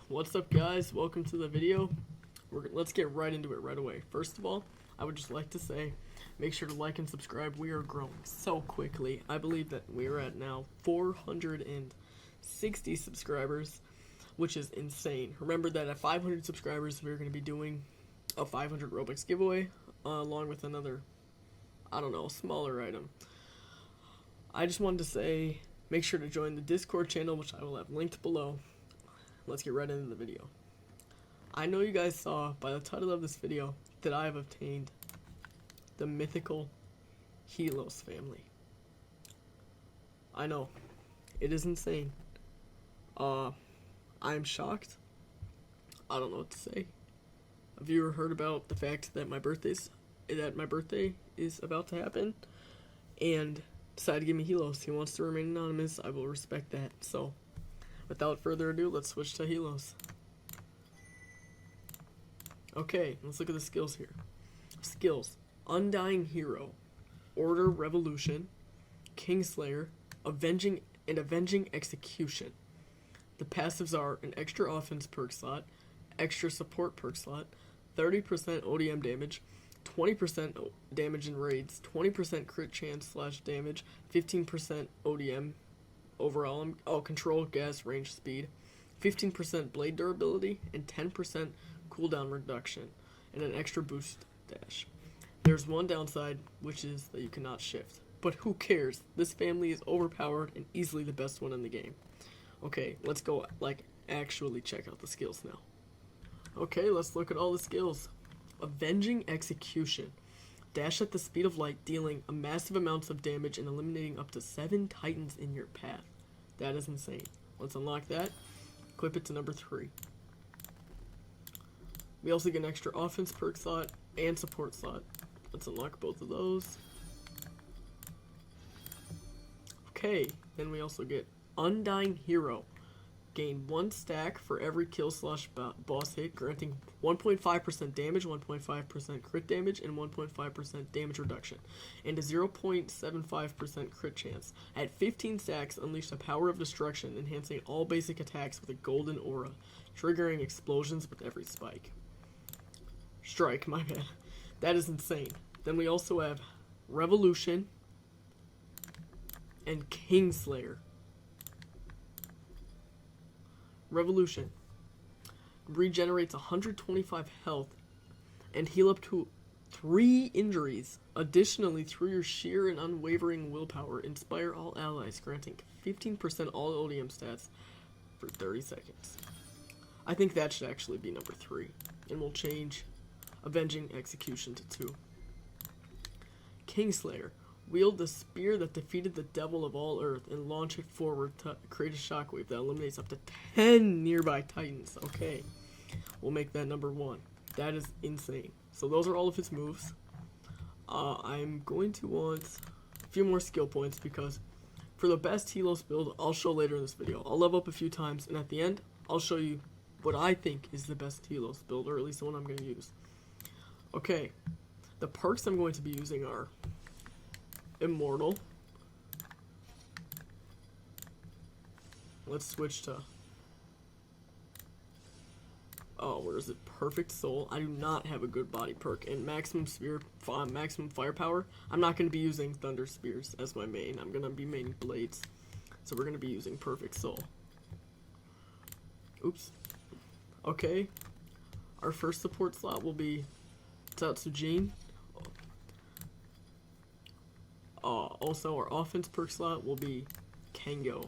What's up, guys? Welcome to the video. Let's get right into it right away. First of all, I would just like to say, make sure to like and subscribe. We are growing so quickly. I believe that we are at now 460 subscribers, which is insane. Remember that at 500 subscribers, we're going to be doing a 500 Robux giveaway, along with another, I don't know, smaller item. I just wanted to say, make sure to join the Discord channel, which I will have linked below. Let's get right into the video. I know you guys saw by the title of this video that I have obtained the mythical HELOS family. I know, it is insane. I'm shocked. I don't know what to say. Have you ever heard about the fact that my birthday is about to happen, and decided to give me HELOS? He wants to remain anonymous. I will respect that. So, without further ado, let's switch to HELOS. Okay, let's look at the skills here. Skills: Undying Hero, Order Revolution, Kingslayer, Avenging Execution. The passives are an extra offense perk slot, extra support perk slot, 30% ODM damage, 20% damage in raids, 20% crit chance / damage, 15% ODM overall, control, gas, range, speed, 15% blade durability, and 10% cooldown reduction, and an extra boost dash. There's one downside, which is that you cannot shift. But who cares? This family is overpowered and easily the best one in the game. Okay, let's go, actually check out the skills now. Okay, let's look at all the skills. Avenging Execution. Dash at the speed of light, dealing a massive amounts of damage and eliminating up to 7 titans in your path. That is insane. Let's unlock that. Equip it to number 3. We also get an extra offense perk slot and support slot. Let's unlock both of those. Okay, then we also get Undying Hero. Gain 1 stack for every kill / boss hit, granting 1.5% damage, 1.5% crit damage, and 1.5% damage reduction, and a 0.75% crit chance. At 15 stacks, unleash the power of destruction, enhancing all basic attacks with a golden aura, triggering explosions with every strike, my bad. That is insane. Then we also have Revolution and Kingslayer. Revolution regenerates 125 health and heal up to 3 injuries. Additionally, through your sheer and unwavering willpower, inspire all allies, granting 15% all ODM stats for 30 seconds. I think that should actually be number 3, and we'll change Avenging Execution to 2. Kingslayer. Wield the spear that defeated the devil of all earth and launch it forward to create a shockwave that eliminates up to 10 nearby titans. Okay, we'll make that number 1. That is insane. So those are all of his moves. I'm going to want a few more skill points because for the best HELOS build, I'll show later in this video. I'll level up a few times, and at the end, I'll show you what I think is the best HELOS build, or at least the one I'm going to use. Okay, the perks I'm going to be using are Immortal. Let's switch to, where is it? Perfect Soul. I do not have a good body perk. And maximum firepower. I'm not going to be using Thunder Spears as my main. I'm going to be maining Blades. So we're going to be using Perfect Soul. Oops. Okay. Our first support slot will be Tatsujin. Also, our offense perk slot will be Kengo.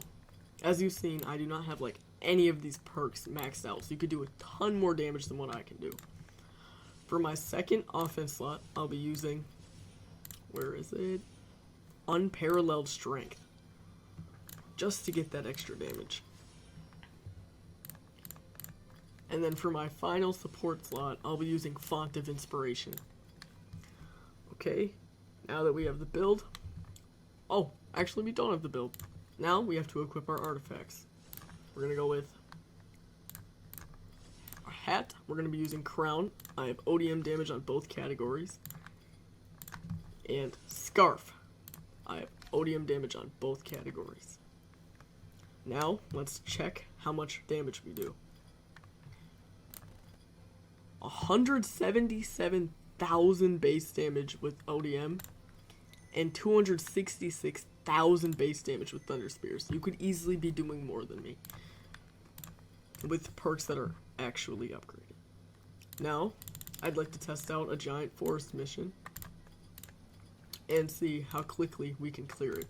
As you've seen, I do not have any of these perks maxed out, so you could do a ton more damage than what I can do. For my second offense slot, I'll be using, where is it? Unparalleled Strength, just to get that extra damage. And then for my final support slot, I'll be using Font of Inspiration. Okay, now that we have the build. Oh, actually we don't have the build. Now we have to equip our artifacts. We're going to go with our hat. We're going to be using Crown. I have ODM damage on both categories. And Scarf. I have ODM damage on both categories. Now, let's check how much damage we do. 177,000 base damage with ODM and 266,000 base damage with Thunder Spears. You could easily be doing more than me with perks that are actually upgraded. Now, I'd like to test out a giant forest mission and see how quickly we can clear it.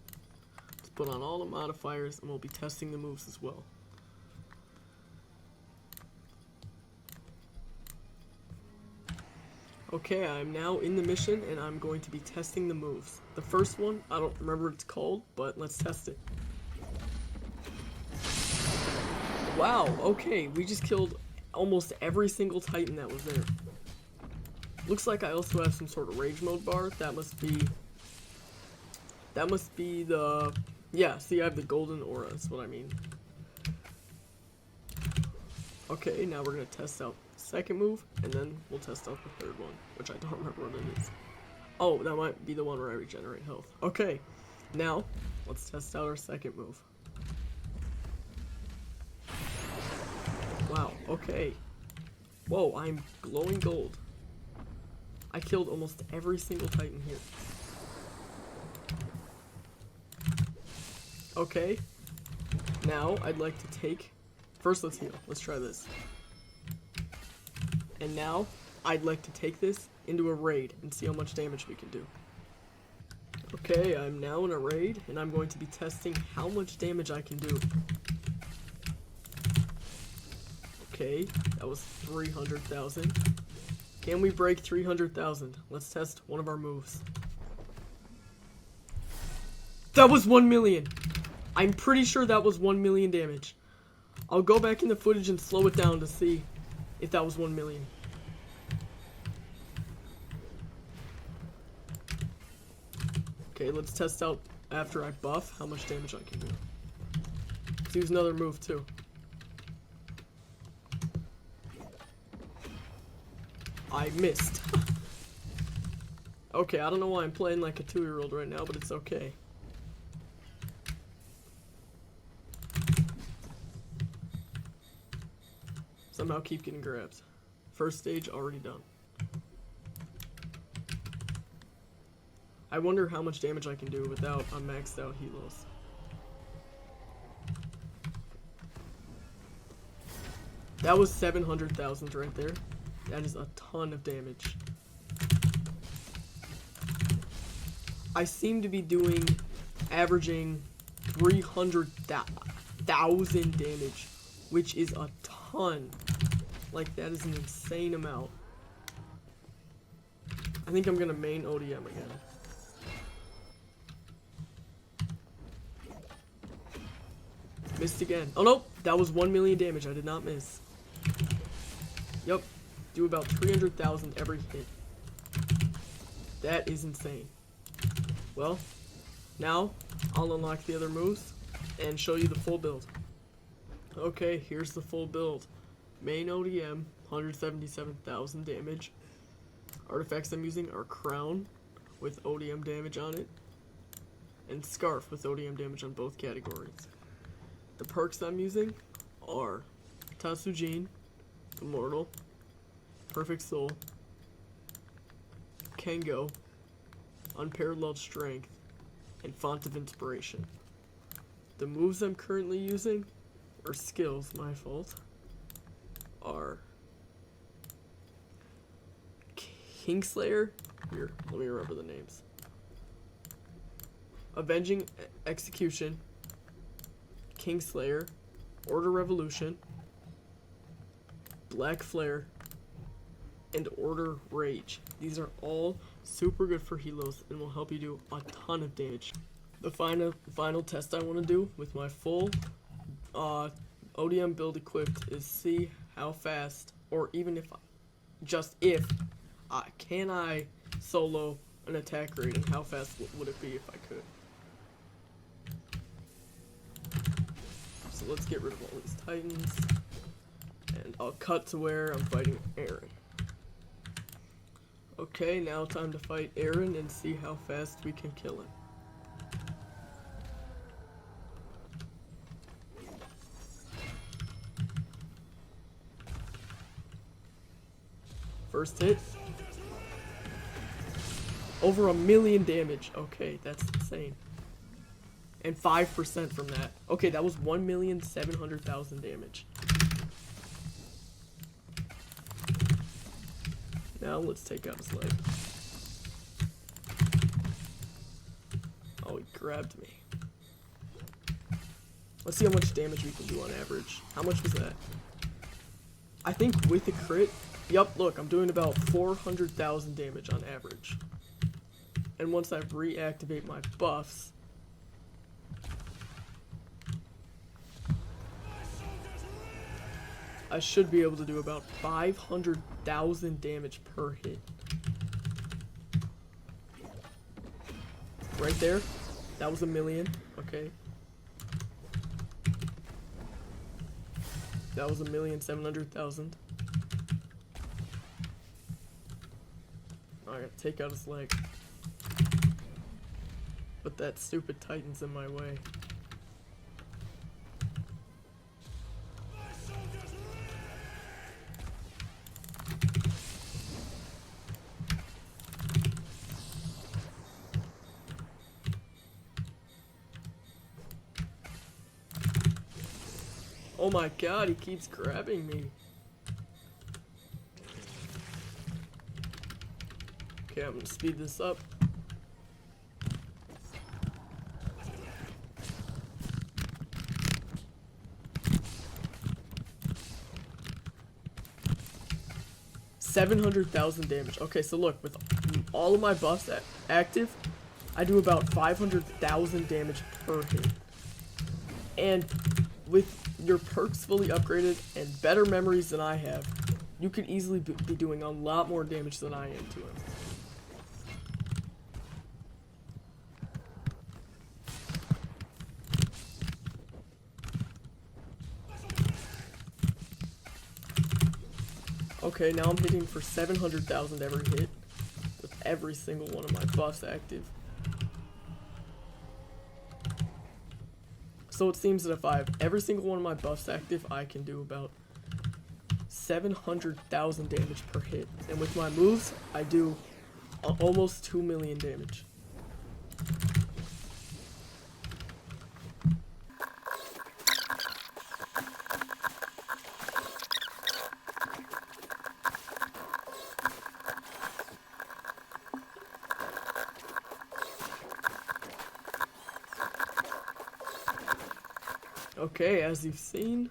Let's put on all the modifiers and we'll be testing the moves as well. Okay, I'm now in the mission and I'm going to be testing the moves. The first one, I don't remember what it's called, but let's test it. Wow, okay, we just killed almost every single Titan that was there. Looks like I also have some sort of rage mode bar. That must be the, yeah, see I have the golden aura, that's what I mean. Okay, now we're gonna test out the second move, and then we'll test out the third one, which I don't remember what it is. Oh, that might be the one where I regenerate health. Okay, now let's test out our second move. Wow, okay. Whoa, I'm glowing gold. I killed almost every single Titan here. Okay, now I'd like to take... First, let's heal. Let's try this. And now, I'd like to take this into a raid and see how much damage we can do. Okay, I'm now in a raid, and I'm going to be testing how much damage I can do. Okay, that was 300,000. Can we break 300,000? Let's test one of our moves. That was 1 million! I'm pretty sure that was 1 million damage. I'll go back in the footage and slow it down to see if that was 1 million. Okay, let's test out after I buff how much damage I can do. Let's use another move too. I missed. Okay, I don't know why I'm playing like a 2-year-old right now, but it's okay. Somehow keep getting grabbed. First stage already done. I wonder how much damage I can do without a maxed out HELOS. That was 700,000 right there. That is a ton of damage. I seem to be averaging 300,000 damage, which is a ton. Like, that is an insane amount. I think I'm gonna main ODM again. Missed again. Oh no, that was 1 million damage. I did not miss. Yup. Do about 300,000 every hit. That is insane. Well, now I'll unlock the other moves and show you the full build. Okay, here's the full build. Main ODM, 177,000 damage. Artifacts I'm using are Crown with ODM damage on it, and Scarf with ODM damage on both categories. The perks I'm using are Tatsujin, Immortal, Perfect Soul, Kengo, Unparalleled Strength, and Font of Inspiration. The moves I'm currently using, or skills, my fault, are Kingslayer. Here, let me remember the names. Avenging Execution, Kingslayer, Order Revolution, Black Flare, and Order Rage. These are all super good for HELOS and will help you do a ton of damage. The final test I want to do with my full ODM build equipped is see how fast, or even if, can I solo an attack raid, and how fast would it be if I could. So let's get rid of all these Titans, and I'll cut to where I'm fighting Aaron. Okay, now time to fight Aaron and see how fast we can kill him. First hit. Over 1,000,000 damage. Okay, that's insane. And 5% from that. Okay, that was 1,700,000 damage. Now let's take out his leg. Oh, he grabbed me. Let's see how much damage we can do on average. How much was that? I think with a crit, yup, look, I'm doing about 400,000 damage on average. And once I reactivate my buffs, I should be able to do about 500,000 damage per hit. Right there. That was 1,000,000. Okay. That was 1,700,000. I gotta take out his leg. But that stupid Titan's in my way. Oh my god, he keeps grabbing me. Okay, I'm gonna speed this up. $700,000 damage. Okay, so look, with all of my buffs active, I do about 500,000 damage per hit. And with your perks fully upgraded and better memories than I have, you could easily be doing a lot more damage than I am to him. Okay, now I'm hitting for 700,000 every hit with every single one of my buffs active. So it seems that if I have every single one of my buffs active, I can do about 700,000 damage per hit. And with my moves, I do almost 2,000,000 damage. Okay, as you've seen,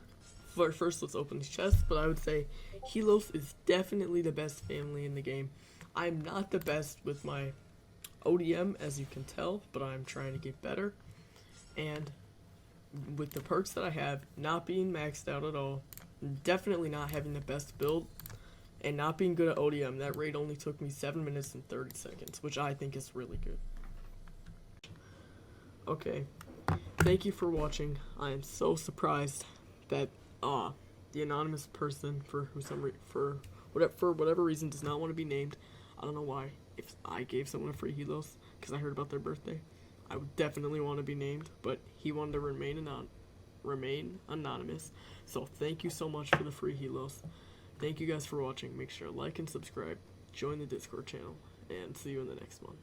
first let's open his chest, but I would say HELOS is definitely the best family in the game. I'm not the best with my ODM, as you can tell, but I'm trying to get better. And with the perks that I have, not being maxed out at all, definitely not having the best build, and not being good at ODM, that raid only took me 7 minutes and 30 seconds, which I think is really good. Okay. Thank you for watching. I am so surprised that the anonymous person for whatever reason does not want to be named. I don't know why. If I gave someone a free HELOS because I heard about their birthday, I would definitely want to be named, but he wanted to remain anonymous. So thank you so much for the free HELOS. Thank you guys for watching. Make sure to like and subscribe, join the Discord channel, and see you in the next one.